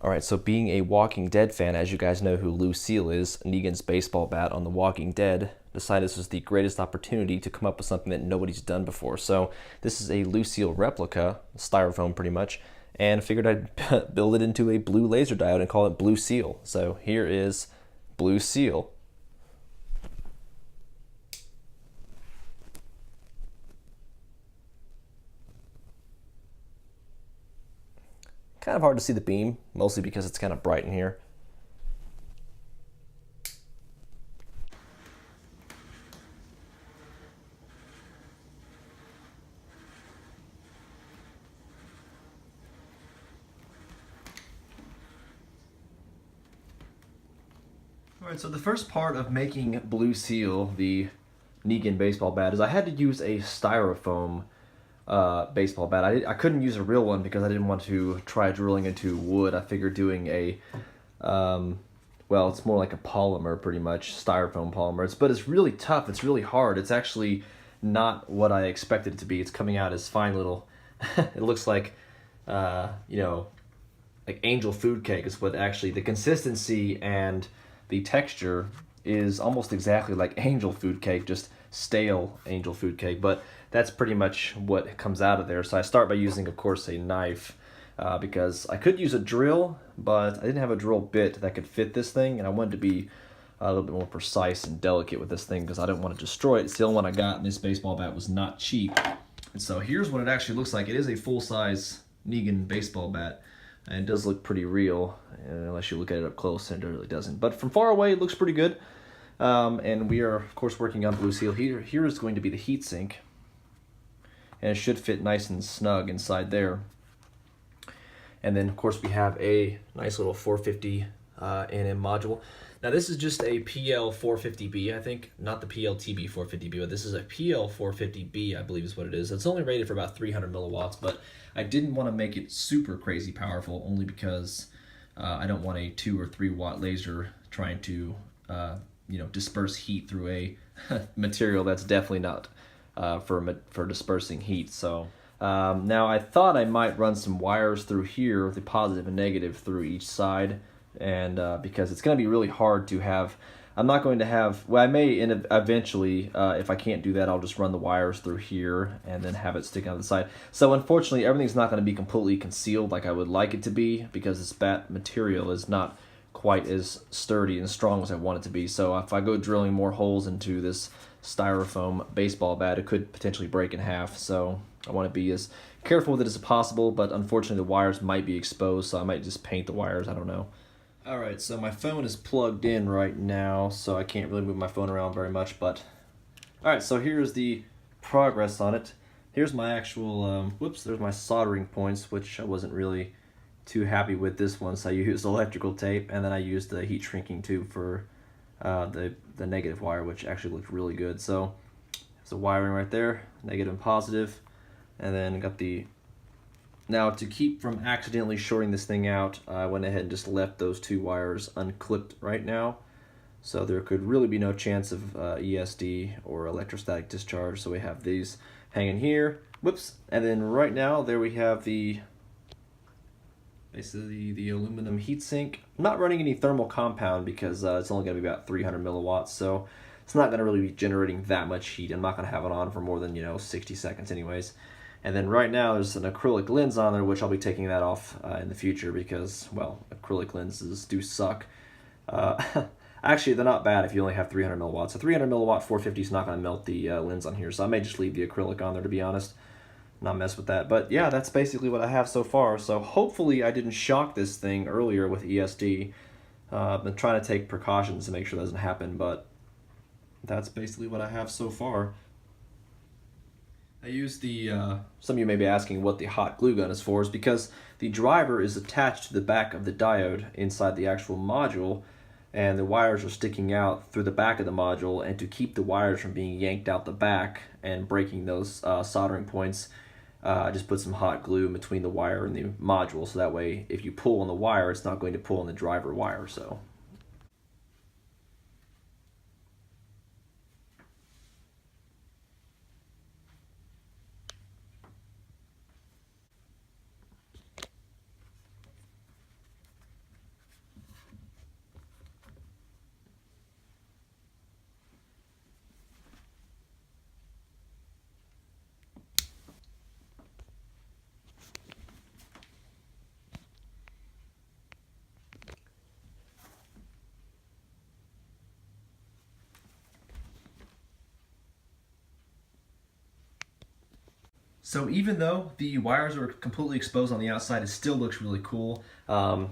Alright, so being a Walking Dead fan, as you guys know who Lucille is, Negan's baseball bat on The Walking Dead, decided this was the greatest opportunity to come up with something that nobody's done before. So this is a Lucille replica, styrofoam pretty much, and figured I'd build it into a blue laser diode and call it Blucille. So here is Blucille. Kind of hard to see the beam, mostly because it's kind of bright in here. Alright, so the first part of making Blucille, the Negan baseball bat, is I had to use a styrofoam baseball bat. I couldn't use a real one because I didn't want to try drilling into wood. I figured doing a, well, it's more like a polymer pretty much, styrofoam polymer. But it's really tough, it's really hard. It's actually not what I expected it to be. It's coming out as fine little, it looks like, you know, like angel food cake is what actually, the consistency and the texture is almost exactly like angel food cake, just stale angel food cake, but that's pretty much what comes out of there. So I start by using, of course, a knife because I could use a drill, but I didn't have a drill bit that could fit this thing, and I wanted to be a little bit more precise and delicate with this thing because I didn't want to destroy it. It's the only one I got, and this baseball bat was not cheap. And so here's what it actually looks like. It is a full-size Negan baseball bat, and it does look pretty real, unless you look at it up close, and it really doesn't. But from far away, it looks pretty good. And we are, of course, working on Blucille. Here is going to be the heat sink, and it should fit nice and snug inside there. And then, of course, we have a nice little 450 NM module. Now, this is just a PL450B, I think. Not the PLTB 450B, but this is a PL450B, I believe is what it is. It's only rated for about 300 milliwatts, but I didn't want to make it super crazy powerful, only because I don't want a 2 or 3 watt laser trying to you know, disperse heat through a material that's definitely not for dispersing heat. So now I thought I might run some wires through here, the positive and negative through each side, and because it's going to be really hard to have, I'm not going to have, well, I may eventually, if I can't do that, I'll just run the wires through here and then have it stick out the side. So unfortunately, everything's not going to be completely concealed like I would like it to be, because this bat material is not quite as sturdy and strong as I want it to be. So if I go drilling more holes into this styrofoam baseball bat, it could potentially break in half. So I want to be as careful with it as possible, but unfortunately the wires might be exposed, so I might just paint the wires, I don't know. Alright, so my phone is plugged in right now, so I can't really move my phone around very much, but alright, so here's the progress on it. Here's my actual, whoops, there's my soldering points, which I wasn't really too happy with this one, so I used electrical tape, and then I used the heat shrinking tube for the negative wire, which actually looked really good. So there's the wiring right there, negative and positive, and then got the, now to keep from accidentally shorting this thing out, I went ahead and just left those 2 wires unclipped right now, so there could really be no chance of ESD or electrostatic discharge. So we have these hanging here, whoops, and then right now there we have the, basically the aluminum heatsink. I'm not running any thermal compound because it's only going to be about 300 milliwatts, so it's not going to really be generating that much heat. I'm not going to have it on for more than, 60 seconds anyways. And then right now there's an acrylic lens on there, which I'll be taking that off in the future because, well, acrylic lenses do suck. Actually, they're not bad if you only have 300 milliwatts. A 300 milliwatt 450 is not going to melt the lens on here, so I may just leave the acrylic on there, to be honest. Not mess with that. But yeah, that's basically what I have so far. So hopefully I didn't shock this thing earlier with ESD. I've been trying to take precautions to make sure that doesn't happen, but that's basically what I have so far. I used the, some of you may be asking what the hot glue gun is for, is because the driver is attached to the back of the diode inside the actual module, and the wires are sticking out through the back of the module, and to keep the wires from being yanked out the back and breaking those soldering points, I just put some hot glue in between the wire and the module, so that way if you pull on the wire, it's not going to pull on the driver wire. So So even though the wires are completely exposed on the outside, it still looks really cool. I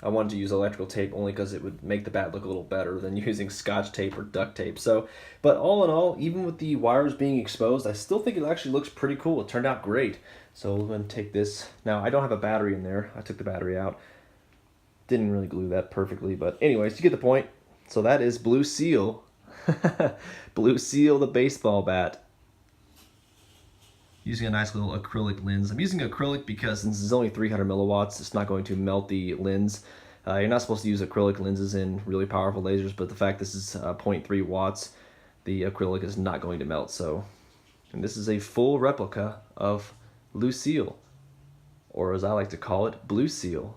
wanted to use electrical tape only because it would make the bat look a little better than using scotch tape or duct tape. So, but all in all, even with the wires being exposed, I still think it actually looks pretty cool. It turned out great. So we're going to take this. Now, I don't have a battery in there. I took the battery out. Didn't really glue that perfectly, but anyways, you get the point. So that is Blucille. Blucille the baseball bat. Using a nice little acrylic lens. I'm using acrylic because since it's only 300 milliwatts, it's not going to melt the lens. You're not supposed to use acrylic lenses in really powerful lasers, but the fact this is 0.3 watts, the acrylic is not going to melt. So, and this is a full replica of Lucille, or as I like to call it, Blucille.